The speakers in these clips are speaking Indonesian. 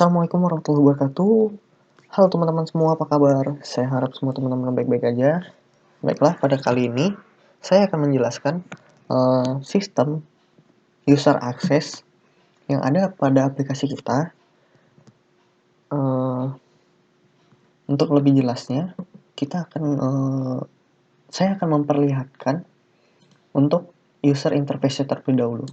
Assalamualaikum warahmatullahi wabarakatuh. Halo teman-teman semua, apa kabar? Saya harap semua teman-teman baik-baik aja. Baiklah, pada kali ini saya akan menjelaskan sistem user access yang ada pada aplikasi kita. Untuk lebih jelasnya, saya akan memperlihatkan untuk user interface terlebih dahulu.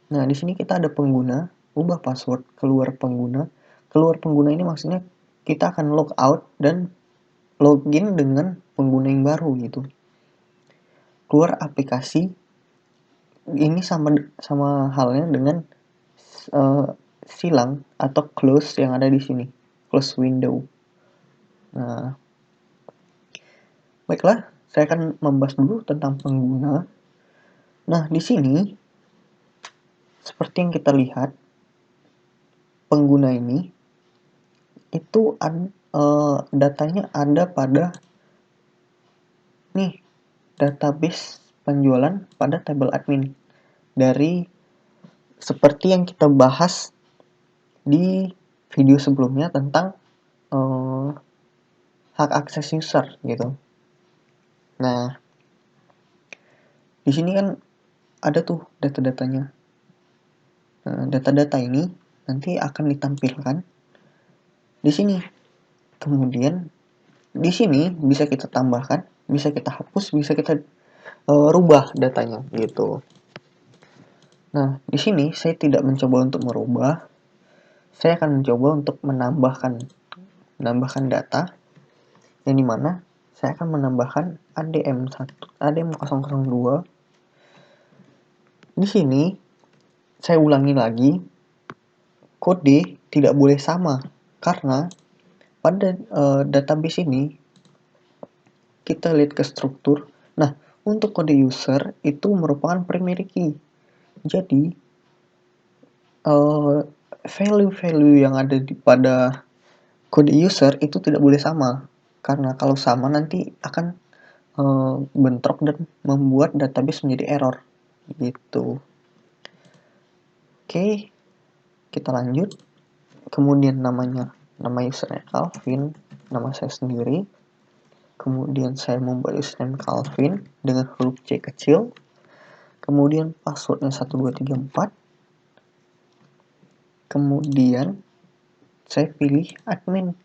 Nah, di sini kita ada pengguna, ubah password, keluar pengguna. Keluar pengguna ini maksudnya kita akan log out dan login dengan pengguna yang baru gitu. Keluar aplikasi ini sama halnya dengan silang atau close yang ada di sini, close window. Nah, baiklah, saya akan membahas dulu tentang pengguna. Nah, di sini seperti yang kita lihat, pengguna ini itu datanya ada pada nih database penjualan pada tabel admin dari seperti yang kita bahas di video sebelumnya tentang hak akses user gitu. Nah, di sini kan ada tuh data-datanya. Nah, data-data ini nanti akan ditampilkan di sini. Kemudian di sini bisa kita tambahkan, bisa kita hapus, bisa kita rubah datanya gitu. Nah, di sini saya tidak mencoba untuk merubah. Saya akan mencoba untuk menambahkan data yang dimana saya akan menambahkan ADM002. Di sini saya ulangi lagi, kode tidak boleh sama karena pada database ini kita lihat ke struktur. Nah, untuk kode user itu merupakan primary key. Jadi value-value yang ada pada kode user itu tidak boleh sama, karena kalau sama nanti akan bentrok dan membuat database menjadi error gitu. Oke, kita lanjut. Kemudian nama usernya Calvin, nama saya sendiri. Kemudian saya membuat username Calvin dengan huruf C kecil. Kemudian passwordnya 1234. Kemudian saya pilih admin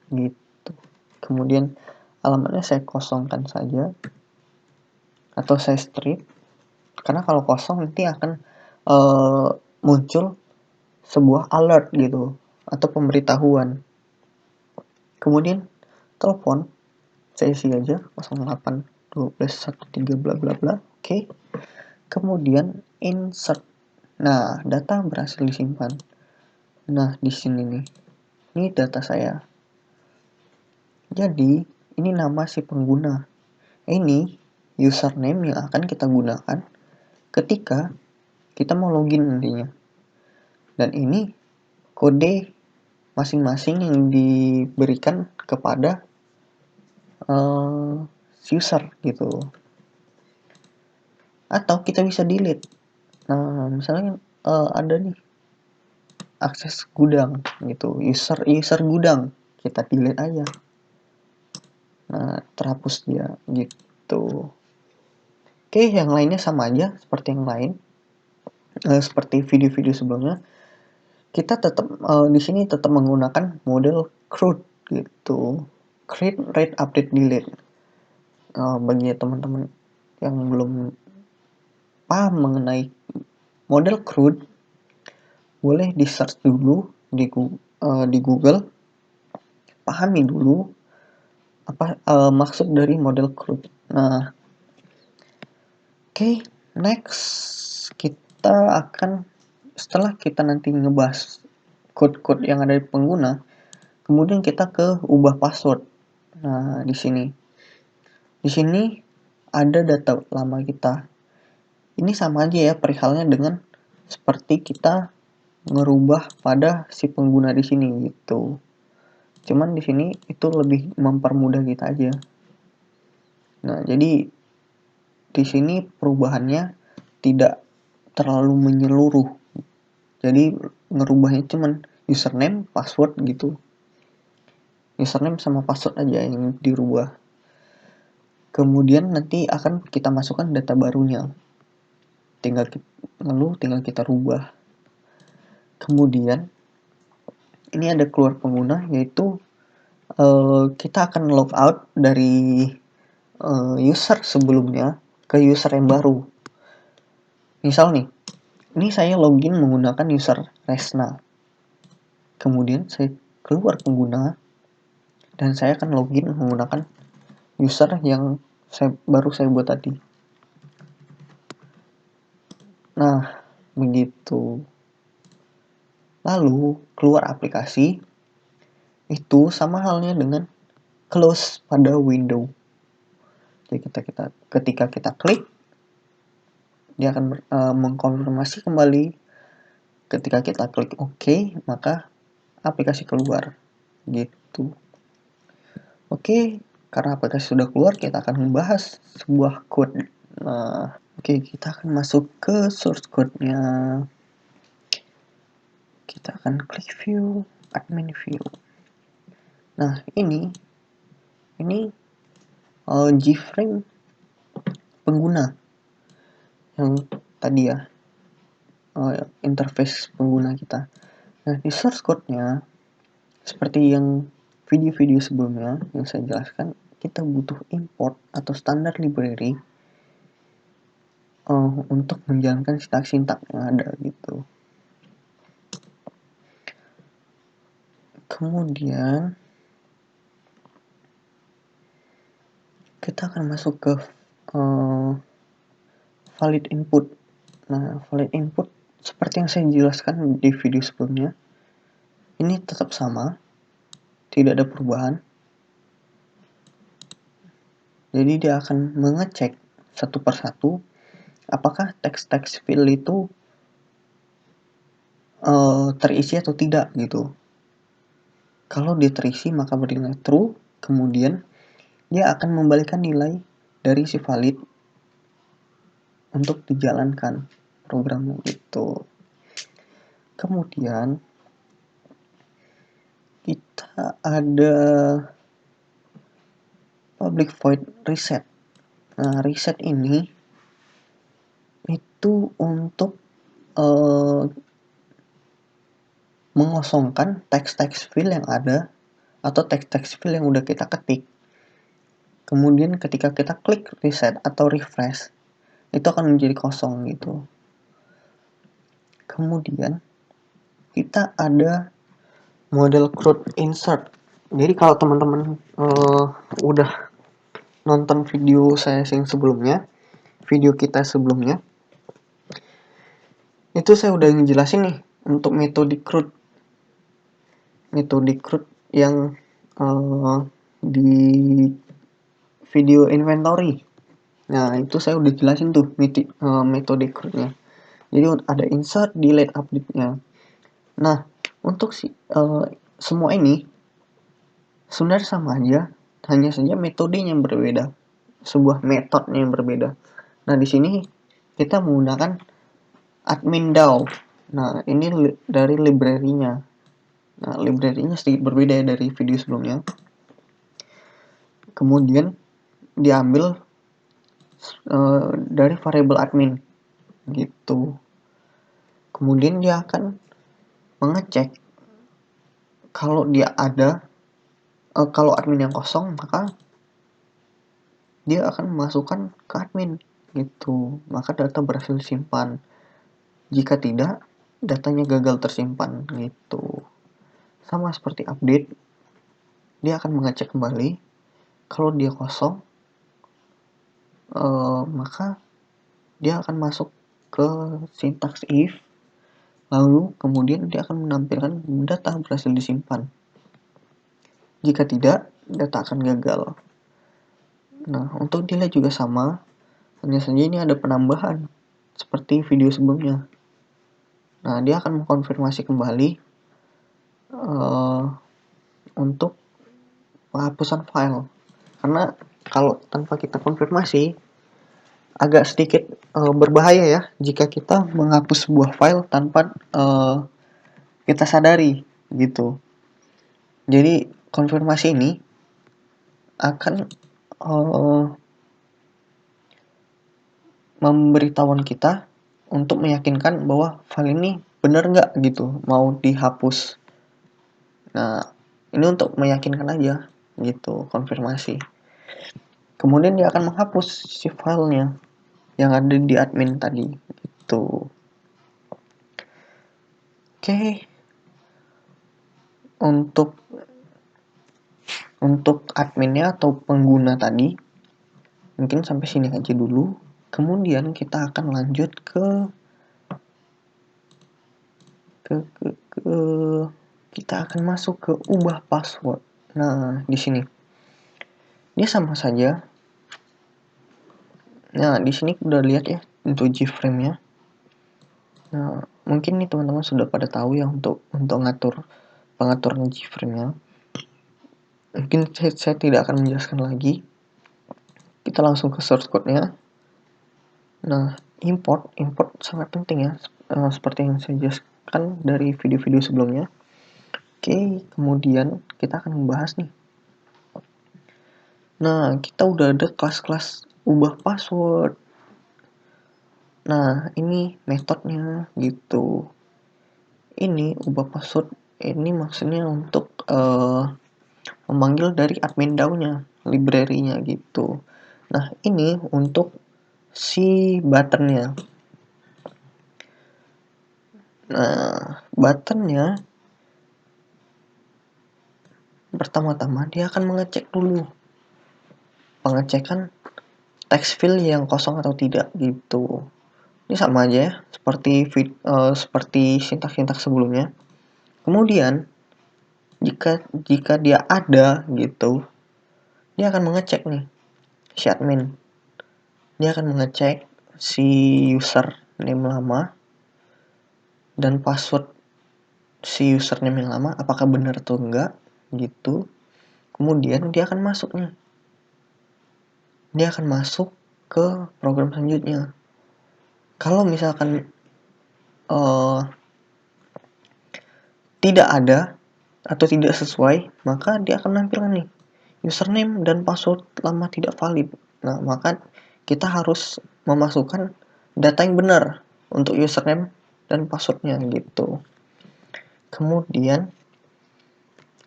gitu. Kemudian alamatnya saya kosongkan saja atau saya strip, karena kalau kosong nanti akan muncul sebuah alert gitu atau pemberitahuan. Kemudian telepon saya isi aja 08 12 13 bla bla bla. Oke. Kemudian insert. Nah, data berhasil disimpan. Nah, di sini nih. Ini data saya. Jadi, ini nama si pengguna. Ini username yang akan kita gunakan ketika kita mau login nantinya. Dan ini kode masing-masing yang diberikan kepada user gitu. Atau kita bisa delete. Nah, misalnya ada nih akses gudang gitu, user gudang, kita delete aja. Nah, terhapus dia gitu. Oke, yang lainnya sama aja seperti yang lain. Seperti video-video sebelumnya, kita tetap di sini tetap menggunakan model CRUD gitu. Create, Read, Update, Delete. Bagi teman-teman yang belum paham mengenai model CRUD, boleh di search dulu di Google, pahami dulu apa maksud dari model CRUD. Nah, oke, next kita akan, setelah kita nanti ngebahas code-code yang ada di pengguna, kemudian kita ke ubah password. Nah, di sini ada data lama kita. Ini sama aja ya perihalnya dengan seperti kita ngerubah pada si pengguna di sini gitu. Cuman di sini itu lebih mempermudah kita aja. Nah, jadi di sini perubahannya tidak terlalu menyeluruh. Jadi ngerubahnya cuman username, password gitu. Username sama password aja yang dirubah. Kemudian nanti akan kita masukkan data barunya. Lalu tinggal kita rubah. Kemudian ini ada keluar pengguna, yaitu kita akan log out dari user sebelumnya ke user yang baru. Misal nih, ini saya login menggunakan user Resna. Kemudian saya keluar pengguna dan saya akan login menggunakan user yang baru saya buat tadi. Nah, begitu. Lalu keluar aplikasi, itu sama halnya dengan close pada window. Jadi ketika kita klik, dia akan mengkonfirmasi kembali. Ketika kita klik OK, maka aplikasi keluar. Gitu. Oke, karena aplikasi sudah keluar, kita akan membahas sebuah code. Nah, oke, kita akan masuk ke source code-nya. Kita akan klik view, admin view. Nah, ini Gframe pengguna yang tadi ya, interface pengguna kita. Nah, di source code-nya, seperti yang video-video sebelumnya yang saya jelaskan, kita butuh import atau standar library untuk menjalankan sintak-sintak yang ada gitu. Kemudian kita akan masuk ke valid input. Nah, valid input seperti yang saya jelaskan di video sebelumnya, ini tetap sama, tidak ada perubahan. Jadi dia akan mengecek satu persatu apakah teks-teks field itu terisi atau tidak gitu. Kalau dia terisi maka bernilai true, kemudian dia akan membalikan nilai dari si valid untuk dijalankan programnya itu. Kemudian kita ada public void reset. Nah, reset ini itu untuk mengosongkan teks-teks field yang ada atau teks-teks field yang udah kita ketik. Kemudian ketika kita klik reset atau refresh, itu akan menjadi kosong gitu. Kemudian kita ada model CRUD insert. Jadi kalau teman-teman udah nonton video saya yang sebelumnya, video kita sebelumnya, itu saya udah ngejelasin nih untuk metode CRUD. Metode CRUD yang di video inventory. Nah, itu saya udah jelasin tuh metode CRUD-nya. Jadi ada insert, delete, update-nya. Nah, untuk semua ini sebenarnya sama aja, hanya saja metodenya yang berbeda. Sebuah metodenya yang berbeda. Nah, di sini kita menggunakan admin DAO. Nah, ini dari library-nya. Nah, library-nya sedikit berbeda dari video sebelumnya. Kemudian diambil dari variable admin gitu. Kemudian dia akan mengecek kalau dia ada kalau admin yang kosong, maka dia akan memasukkan ke admin gitu. Maka data berhasil disimpan. Jika tidak, datanya gagal tersimpan gitu. Sama seperti update, dia akan mengecek kembali. Kalau dia kosong, maka dia akan masuk ke syntax if, lalu kemudian dia akan menampilkan data berhasil disimpan. Jika tidak, data akan gagal. Nah, untuk delay juga sama, hanya saja ini ada penambahan seperti video sebelumnya. Nah, dia akan mengkonfirmasi kembali untuk penghapusan file. Karena kalau tanpa kita konfirmasi, agak sedikit berbahaya ya jika kita menghapus sebuah file tanpa kita sadari. gitu. Jadi konfirmasi ini akan memberitahuan kita untuk meyakinkan bahwa file ini benar nggak gitu mau dihapus. Nah, ini untuk meyakinkan aja gitu, konfirmasi. Kemudian dia akan menghapus si filenya yang ada di admin tadi gitu. Oke. Untuk adminnya atau pengguna tadi mungkin sampai sini aja dulu. Kemudian kita akan lanjut ke kita akan masuk ke ubah password. Nah, di sini dia sama saja. Nah, di sini udah lihat ya untuk Gframe-nya. Nah, mungkin nih teman-teman sudah pada tahu ya untuk ngatur pengaturan Gframe-nya. Mungkin saya tidak akan menjelaskan lagi. Kita langsung ke source code-nya. Nah, import sangat penting ya, seperti yang saya jelaskan dari video-video sebelumnya. Oke, kemudian kita akan membahas nih. Nah, kita udah ada kelas-kelas ubah password. Nah, ini metodenya gitu. Ini ubah password ini maksudnya untuk memanggil dari admin DAO-nya, library-nya gitu. Nah, ini untuk si button-nya. Nah, button-nya pertama-tama dia akan mengecek dulu pengecekan text field yang kosong atau tidak gitu. Ini sama aja ya seperti sintak-sintak sebelumnya. Kemudian jika dia ada gitu, dia akan mengecek nih si admin. Dia akan mengecek si user name lama dan password si username yang lama apakah benar atau enggak gitu. Kemudian dia akan masuk nih. Dia akan masuk ke program selanjutnya. Kalau misalkan tidak ada atau tidak sesuai, maka dia akan nampilkan nih username dan password lama tidak valid. Nah, maka kita harus memasukkan data yang benar untuk username dan passwordnya gitu. Kemudian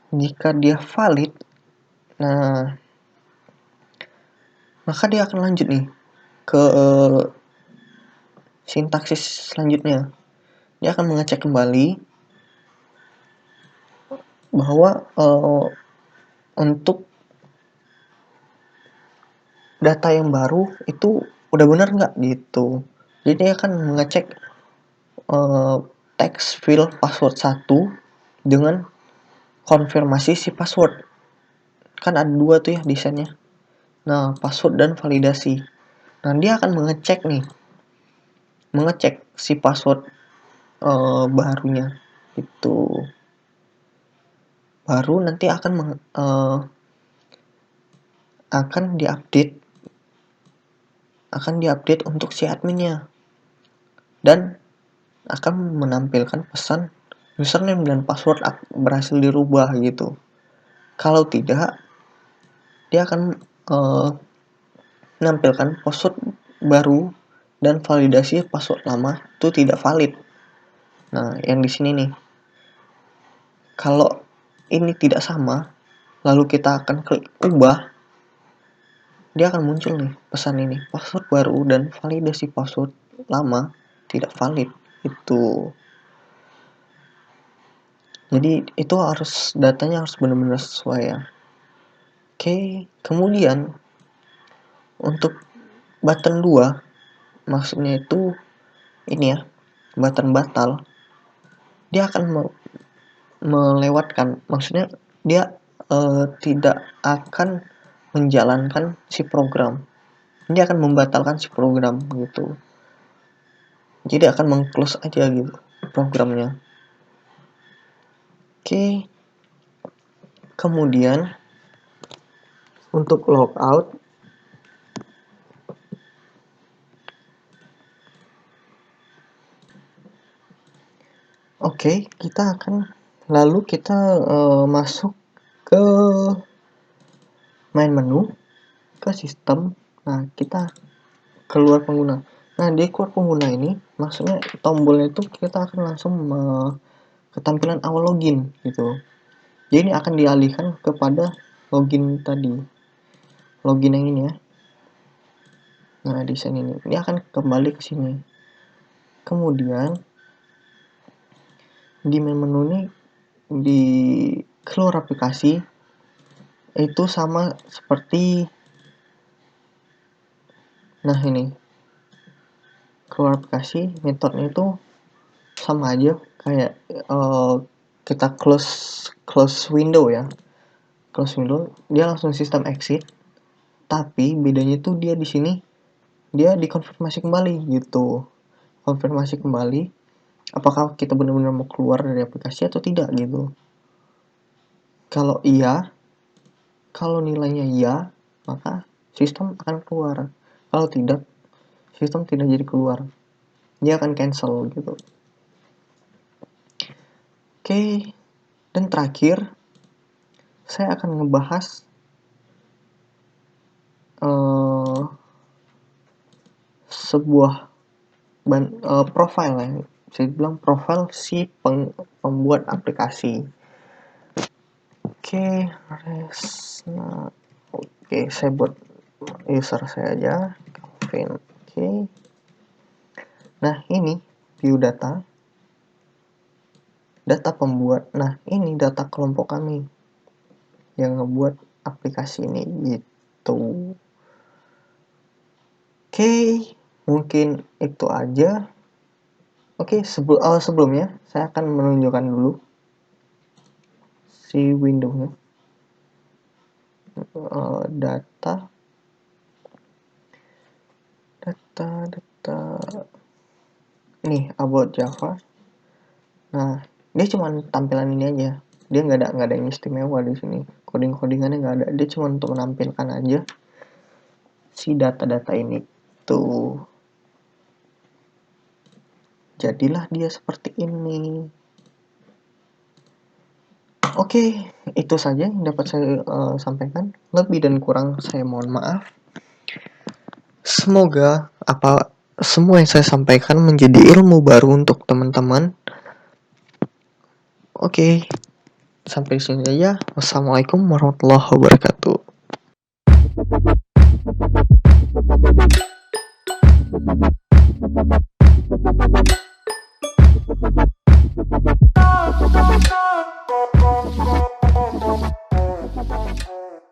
jika dia valid, nah maka dia akan lanjut nih ke sintaksis selanjutnya. Dia akan mengecek kembali bahwa untuk data yang baru itu udah benar nggak gitu. Jadi dia akan mengecek text field password 1 dengan konfirmasi si password. Kan ada 2 tuh ya desainnya. Nah, password dan validasi. Nah, dia akan mengecek si password barunya itu. Baru nanti akan diupdate untuk si adminnya. Dan akan menampilkan pesan username dan password berhasil dirubah gitu. Kalau tidak, dia akan menampilkan password baru dan validasi password lama itu tidak valid. Nah, yang di sini nih, kalau ini tidak sama, lalu kita akan klik ubah, dia akan muncul nih pesan ini, password baru dan validasi password lama tidak valid. Itu. Jadi itu datanya harus benar-benar sesuai ya. Oke, kemudian untuk button 2 maksudnya itu ini ya, button batal. Dia akan melewatkan, maksudnya dia tidak akan menjalankan si program. Dia akan membatalkan si program gitu. Jadi akan meng-close aja gitu programnya. Oke. Kemudian untuk logout, oke, kita akan Lalu kita masuk ke main menu, ke sistem. Nah, kita keluar pengguna. Nah, di keluar pengguna ini maksudnya tombolnya itu kita akan langsung ke tampilan awal login gitu. Jadi ini akan dialihkan kepada login tadi. Login yang ini ya. Nah, di sini nih. Ini akan kembali ke sini. Kemudian di menu ini di keluar aplikasi itu sama seperti ini keluar aplikasi, metodenya itu sama aja kayak kita close window ya, close window dia langsung sistem exit, tapi bedanya tuh dia di sini dia dikonfirmasi kembali gitu, konfirmasi kembali apakah kita benar-benar mau keluar dari aplikasi atau tidak gitu. Kalau iya, kalau nilainya iya, maka sistem akan keluar. Kalau tidak, sistem tidak jadi keluar. Dia akan cancel gitu. Oke, dan terakhir saya akan ngebahas sebuah profile ya. Saya bilang profile si pembuat aplikasi. Oke, saya buat user saya aja, Calvin. Oke. Nah, ini view data pembuat. Nah, ini data kelompok kami yang ngebuat aplikasi ini gitu. Oke, mungkin itu aja. Oke, sebelumnya saya akan menunjukkan dulu si window-nya. Data ini about Java. Nah, dia cuma tampilan ini aja. Dia nggak ada yang istimewa di sini. Codingannya nggak ada. Dia cuma untuk menampilkan aja si data-data ini tuh. Jadilah dia seperti ini. Oke, itu saja yang dapat saya sampaikan. Lebih dan kurang saya mohon maaf. Semoga semua yang saya sampaikan menjadi ilmu baru untuk teman-teman. Oke, sampai sini aja. Wassalamualaikum warahmatullahi wabarakatuh.